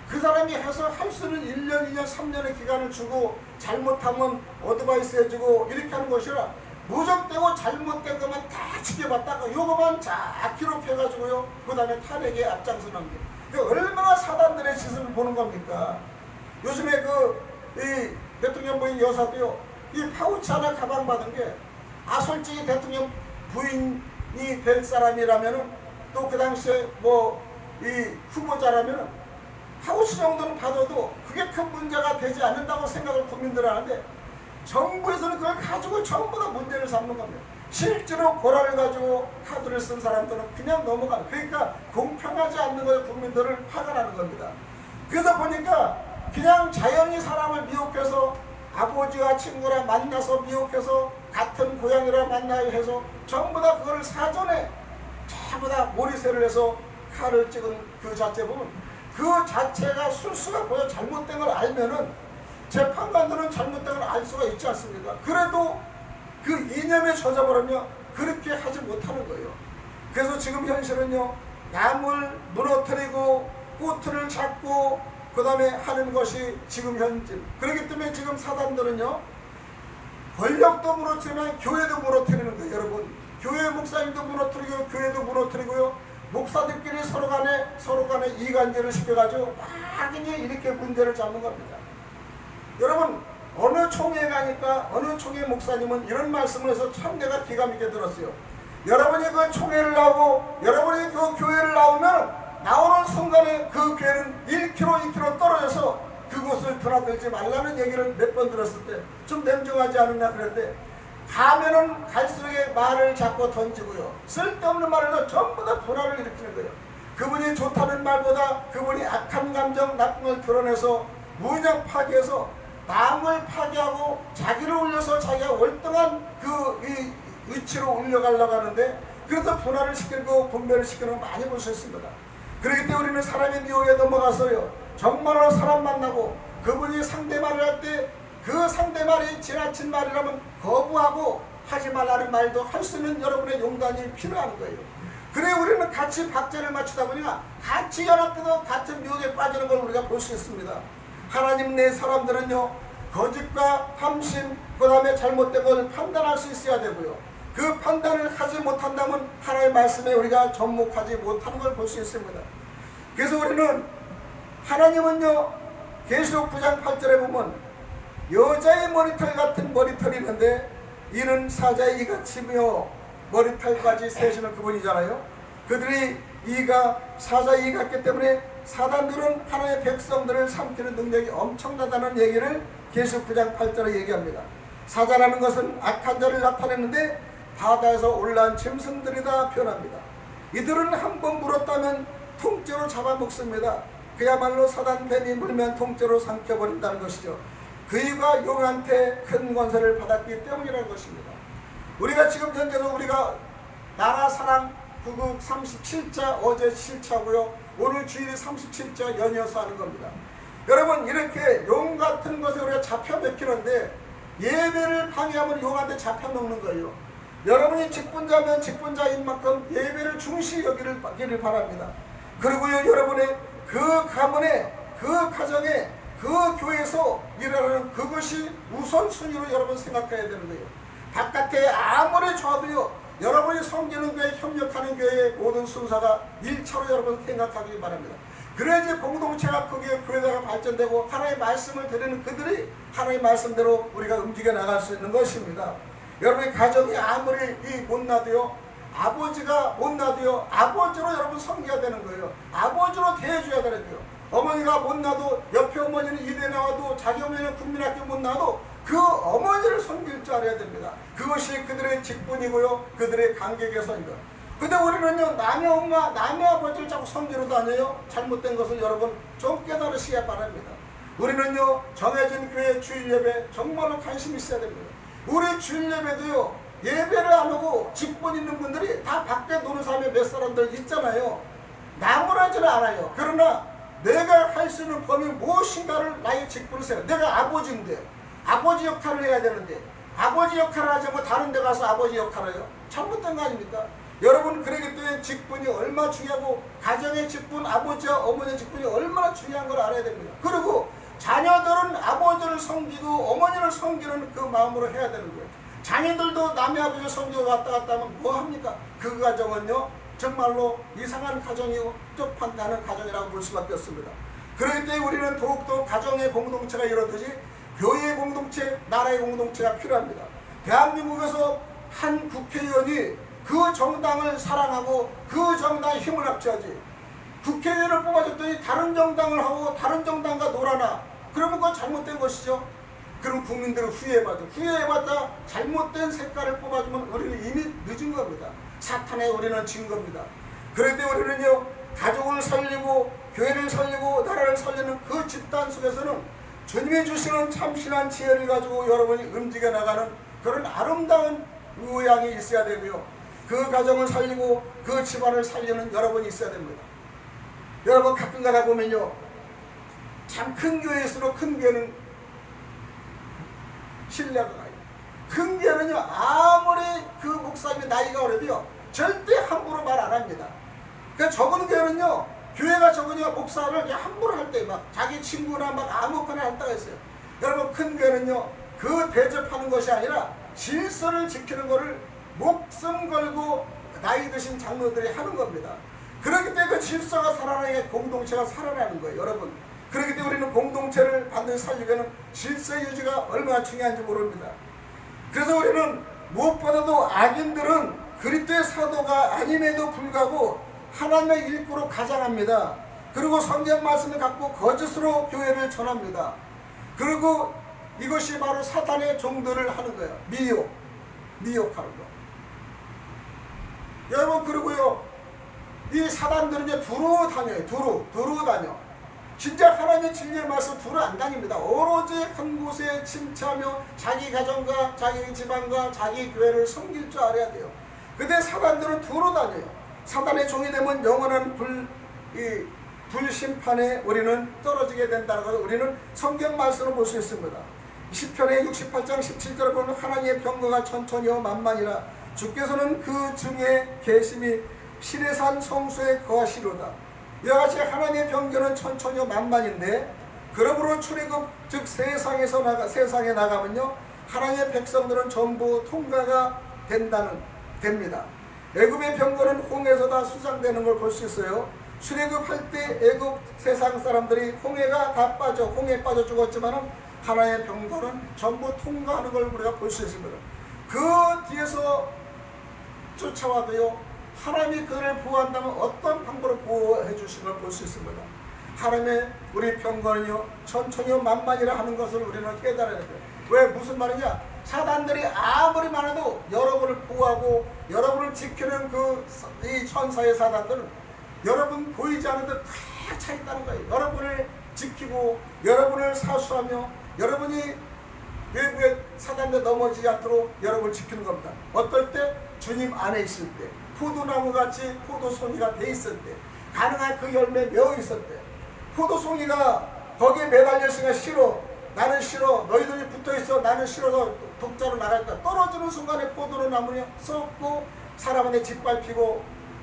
그 사람이 해서 할 수는 1년, 2년, 3년의 기간을 주고 잘못하면 어드바이스 해주고 이렇게 하는 것이라 무적되고 잘못된 것만 다 지켜봤다가 요거만 쫙 기록해가지고요 그 다음에 탄핵에 앞장서는 게 얼마나 사단들의 짓을 보는 겁니까? 요즘에 이 대통령 부인 여사도요 이 파우치 하나 가방 받은 게 솔직히 대통령 부인이 될 사람이라면은 또 그 당시에 뭐 이 후보자라면은 파우치 정도는 받아도 그게 큰 문제가 되지 않는다고 생각을 국민들은 하는데 정부에서는 그걸 가지고 전부 다 문제를 삼는 겁니다. 실제로 고라를 가지고 카드를 쓴 사람들은 그냥 넘어가는, 그러니까 공평하지 않는 거에 국민들을 화가 나는 겁니다. 그래서 보니까 그냥 자연히 사람을 미혹해서 아버지와 친구라 만나서 미혹해서 같은 고향이라 만나야 해서 전부 다 그걸 사전에 전부 다 모리세를 해서 칼을 찍은 그 자체 보면 그 자체가 술수가 보여 잘못된 걸 알면은 재판관들은 잘못된 걸 알 수가 있지 않습니까? 그래도 그 이념에 젖어버리면 그렇게 하지 못하는 거예요. 그래서 지금 현실은요 남을 무너뜨리고 꼬투를 잡고 그 다음에 하는 것이 지금 현실. 그렇기 때문에 지금 사단들은요 권력도 무너뜨리면 교회도 무너뜨리는 거예요. 여러분 교회 목사님도 무너뜨리고 교회도 무너뜨리고요 목사들끼리 서로 간에 이간질을 시켜가지고 막연히 이렇게 문제를 잡는 겁니다. 여러분 어느 총회 가니까 어느 총회 목사님은 이런 말씀을 해서 참 내가 기가 막히게 들었어요. 여러분이 그 총회를 나오고 여러분이 그 교회를 나오면 나오는 순간에 그 교회는 1km, 2km 떨어져서 그곳을 드나들지 말라는 얘기를 몇 번 들었을 때 좀 냉정하지 않느냐 그랬는데 가면은 갈수록 말을 자꾸 던지고요. 쓸데없는 말에도 전부 다 분화를 일으키는 거예요. 그분이 좋다는 말보다 그분이 악한 감정, 나쁜 걸 드러내서 무장 파괴해서 남을 파괴하고 자기를 올려서 자기가 월등한 이 위치로 올려가려고 하는데 그래서 분화를 시키고 분별을 시키는 거 많이 보셨습니다. 그렇기 때문에 우리는 사람의 미혹에 넘어가서요. 정말로 사람 만나고 그분이 상대말을 할 때 그 상대말이 지나친 말이라면 거부하고 하지 말라는 말도 할 수 있는 여러분의 용단이 필요한 거예요. 그래 우리는 우리는 같이 박자를 맞추다 보니까 같이 연합돼도 같은 묘에 빠지는 걸 우리가 볼 수 있습니다. 하나님 내 사람들은요, 거짓과 함심, 그 다음에 잘못된 걸 판단할 수 있어야 되고요. 그 판단을 하지 못한다면 하나님의 말씀에 우리가 접목하지 못하는 걸 볼 수 있습니다. 그래서 우리는 하나님은요, 계시록 9장 8절에 보면 여자의 머리털 같은 머리털이 있는데 이는 사자의 이같이며 머리털까지 세시는 그분이잖아요. 그들이 이가 사자의 이 같기 때문에 사단들은 하나님의 백성들을 삼키는 능력이 엄청나다는 얘기를 계시록 9장 8절에 얘기합니다. 사자라는 것은 악한 자를 나타내는데 바다에서 올라온 짐승들이다 표현합니다. 이들은 한번 물었다면 통째로 잡아먹습니다. 그야말로 사단 뱀이 물면 통째로 삼켜버린다는 것이죠. 그이가 용한테 큰 권세를 받았기 때문이라는 것입니다. 우리가 지금 현재도 우리가 나라 사랑 구국 37자 어제 7차고요. 오늘 주일이 37자 연이어서 하는 겁니다. 여러분, 이렇게 용 같은 것에 우리가 잡혀 먹히는데 예배를 방해하면 용한테 잡혀 먹는 거예요. 여러분이 직분자면 직분자인 만큼 예배를 중시 여기를 바랍니다. 그리고요, 여러분의 그 가문에, 그 가정에, 그 교회에서 일하는 그것이 우선순위로 여러분 생각해야 되는 거예요. 바깥에 아무리 좋아도요, 여러분이 섬기는 교회, 협력하는 교회의 모든 순서가 1차로 여러분 생각하기 바랍니다. 그래야지 공동체가 크게 교회가 발전되고 하나님의 말씀을 드리는 그들이 하나님의 말씀대로 우리가 움직여 나갈 수 있는 것입니다. 여러분의 가정이 아무리 못나도요, 아버지가 못나도요, 아버지로 여러분 섬겨야 되는 거예요. 아버지로 대해줘야 되는 거예요. 어머니가 못나도 옆에 어머니는 이대 나와도 자기 어머니는 국민학교 못나도 그 어머니를 섬길 줄 알아야 됩니다. 그것이 그들의 직분이고요, 그들의 관계 개선이다. 근데 우리는요, 남의 엄마, 남의 아버지를 자꾸 섬기러 다녀요. 잘못된 것을 여러분 좀 깨달으시기 바랍니다. 우리는요, 정해진 교회 주일 예배 정말로 관심 있어야 됩니다. 우리 주일 예배도요, 예배를 안 하고 직분 있는 분들이 다 밖에 노는 사람이 몇 사람들 있잖아요. 나무라지는 않아요. 그러나 내가 할 수 있는 범위 무엇인가를 나의 직분을 세요. 내가 아버지인데 아버지 역할을 해야 되는데 아버지 역할을 하지 않고 다른 데 가서 아버지 역할을 해요. 잘못된 거 아닙니까? 여러분, 그러기 때문에 직분이 얼마나 중요하고 가정의 직분, 아버지와 어머니의 직분이 얼마나 중요한 걸 알아야 됩니다. 그리고 자녀들은 아버지를 섬기고 어머니를 섬기는 그 마음으로 해야 되는 거예요. 자녀들도 남의 아버지를 섬기고 왔다 갔다 하면 뭐합니까? 그 가정은요, 정말로 이상한 가정이요, 쪽판나는 가정이라고 볼 수밖에 없습니다. 그렇기 때문에 우리는 더욱더 가정의 공동체가 이렇듯이 교회의 공동체, 나라의 공동체가 필요합니다. 대한민국에서 한 국회의원이 그 정당을 사랑하고 그 정당에 힘을 합쳐야지, 국회의원을 뽑아줬더니 다른 정당을 하고 다른 정당과 놀아나, 그러면 그건 잘못된 것이죠. 그럼 국민들은 후회해봤죠. 후회해봤자 잘못된 색깔을 뽑아주면 우리는 이미 늦은 겁니다. 사탄에 우리는 진 겁니다. 그럴 때 우리는요, 가족을 살리고 교회를 살리고 나라를 살리는 그 집단 속에서는 주님이 주시는 참신한 지혜를 가지고 여러분이 움직여 나가는 그런 아름다운 의향이 있어야 되고요, 그 가정을 살리고 그 집안을 살리는 여러분이 있어야 됩니다. 여러분, 가끔 가다 보면요, 참 큰 교회일수록 큰 교회는 신뢰가 가요. 큰 교회는요, 아무리 그 목사님의 나이가 어려도요, 절대 함부로 말 안 합니다. 그러니까 적은 교회는요, 교회가 적으니까 목사를 함부로 할 때 막 자기 친구나 막 아무거나 할 때가 있어요. 여러분, 큰 교회는요, 그 대접하는 것이 아니라 질서를 지키는 것을 목숨 걸고 나이 드신 장로들이 하는 겁니다. 그렇기 때문에 그 질서가 살아나야 공동체가 살아나는 거예요, 여러분. 그렇기 때문에 우리는 공동체를 반드시 살리려면 질서 유지가 얼마나 중요한지 모릅니다. 그래서 우리는 무엇보다도 악인들은 그리스도의 사도가 아님에도 불구하고 하나님의 일꾼으로 가장합니다. 그리고 성경 말씀을 갖고 거짓으로 교회를 전합니다. 그리고 이것이 바로 사탄의 종들을 하는 거예요. 미혹하는 거. 여러분, 그리고요, 이 사단들은 이제 두루 다녀요. 두루 다녀. 진짜 하나님의 진리의 말씀 두루 안 다닙니다. 오로지 한 곳에 침체하며 자기 가정과 자기 집안과 자기 교회를 섬길 줄 알아야 돼요. 근데 사단들은 두루 다녀요. 사단의 종이 되면 영원한 불심판에 우리는 떨어지게 된다는 것을 우리는 성경 말씀으로 볼 수 있습니다. 시편의 68장 17절을 보면 하나님의 병거가 천천히요 만만이라 주께서는 그 중에 계심이 시내산 성소에 거하시로다. 이와 같이 하나님의 병거는 천천히 만만인데 그러므로 출애굽 즉 세상에 나가면요 하나님의 백성들은 전부 통과가 됩니다. 애굽의 병거는 홍해에서 다 수장되는 걸 볼 수 있어요. 출애굽할 때 애굽 세상 사람들이 홍해에 빠져 죽었지만은 하나님의 병거는 전부 통과하는 걸 우리가 볼 수 있습니다. 그 뒤에서 쫓아와도요 하나님이 그들을 보호한다면 어떤 방법으로 보호해 주신 걸 볼 수 있습니다. 하나님의 우리 병거는요 천천히요 만만이라 하는 것을 우리는 깨달아야 돼요. 왜 무슨 말이냐? 사단들이 아무리 많아도 여러분을 보호하고 여러분을 지키는 이 천사의 사단들은 여러분 보이지 않는 데 다 차 있다는 거예요. 여러분을 지키고 여러분을 사수하며 여러분이 외부의 사단에 넘어지지 않도록 여러분을 지키는 겁니다. 어떨 때? 주님 안에 있을 때, 포도나무같이 포도송이가 돼 있을 때, 가능한 그 열매 메어 있을 때, 포도송이가 거기에 매달려 있으니까 싫어, 나는 싫어, 너희들이 붙어있어, 나는 싫어서 독자로 나갈 거야. 떨어지는 순간에 포도나무는 썩고 사람한테 짓밟히고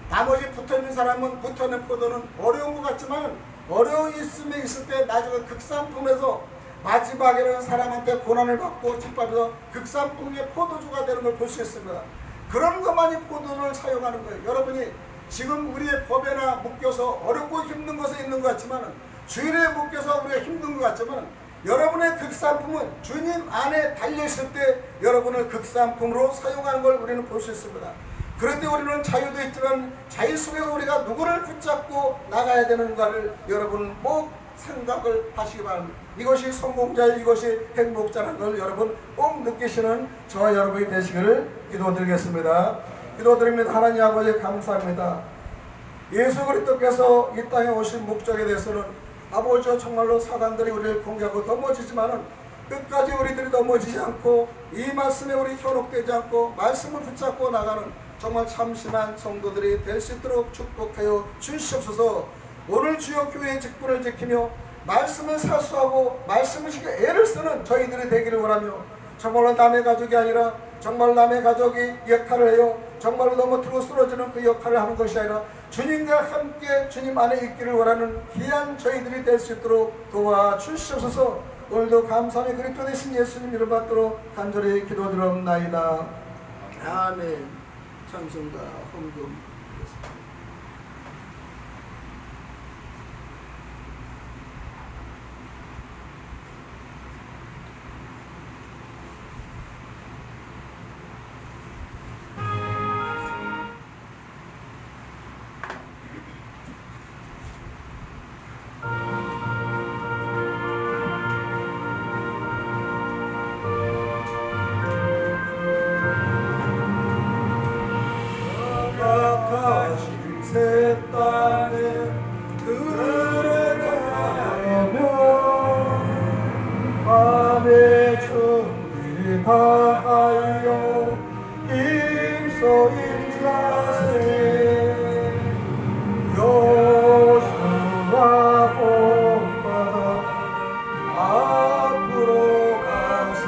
나머지 붙어있는 사람은 붙어있는 포도는 어려운 것 같지만 어려운 있음에 있을 때 나중에 극산품에서 마지막에는 사람한테 고난을 받고 짓밟아서 극산품의 포도주가 되는 걸 볼 수 있습니다. 그런 것만이 포도를 사용하는 거예요. 여러분이 지금 우리의 법에나 묶여서 어렵고 힘든 것에 있는 것 같지만 주일에 묶여서 우리가 힘든 것 같지만 여러분의 극산품은 주님 안에 달려있을 때 여러분을 극산품으로 사용하는 걸 우리는 볼 수 있습니다. 그런데 우리는 자유도 있지만 자유 속에서 우리가 누구를 붙잡고 나가야 되는가를 여러분 꼭 생각을 하시기 바랍니다. 이것이 성공자, 이것이 행복자라는 걸 여러분 꼭 느끼시는 저와 여러분이 되시기를 기도드리겠습니다. 기도드립니다. 하나님 아버지 감사합니다. 예수 그리스도께서 이 땅에 오신 목적에 대해서는 아버지 정말로 사단들이 우리를 공격하고 넘어지지만은 끝까지 우리들이 넘어지지 않고 이 말씀에 우리 현혹되지 않고 말씀을 붙잡고 나가는 정말 참신한 성도들이 될 수 있도록 축복하여 주시옵소서. 오늘 주여 교회의 직분을 지키며 말씀을 사수하고 말씀을 지켜 애를 쓰는 저희들이 되기를 원하며 정말로 남의 가족이 아니라 정말 남의 가족이 역할을 해요. 정말로 넘어뜨리고 쓰러지는 그 역할을 하는 것이 아니라 주님과 함께 주님 안에 있기를 원하는 귀한 저희들이 될 수 있도록 도와주시옵소서. 오늘도 감사하며 그리스도 되신 예수님 이름 받도록 간절히 기도드리옵나이다. 아멘. 찬송가 헌금 새 땅에 들어가며 밤에 준비 다하여 임소 인자세 여수와 본받아 앞으로 가세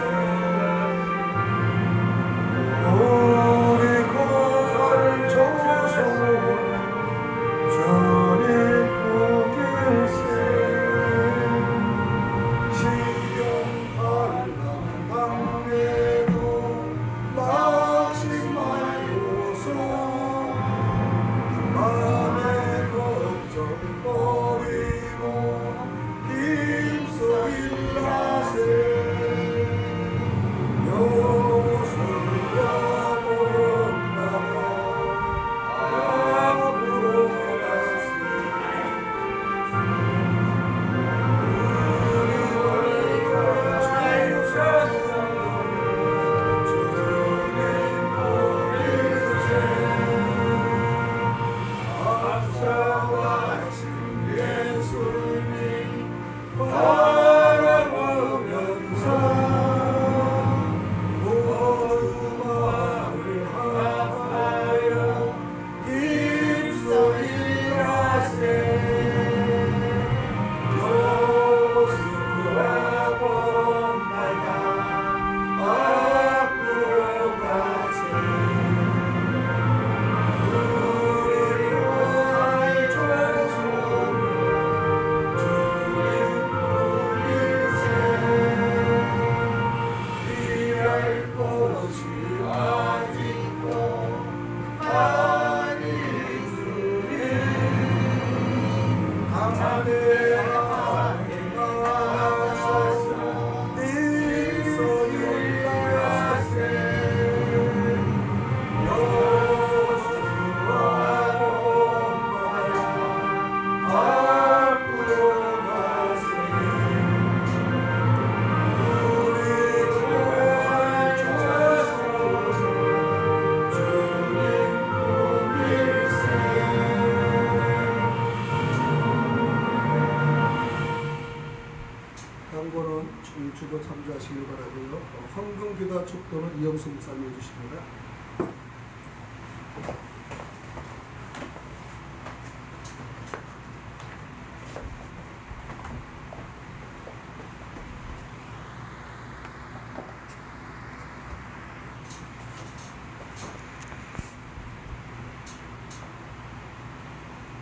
우리 구할 조소 주님 부길세 시련할 당에도 낙심 말고 참조하시길 바라고요. 헌금기도 축도는 이영수 목사님 해주십니다.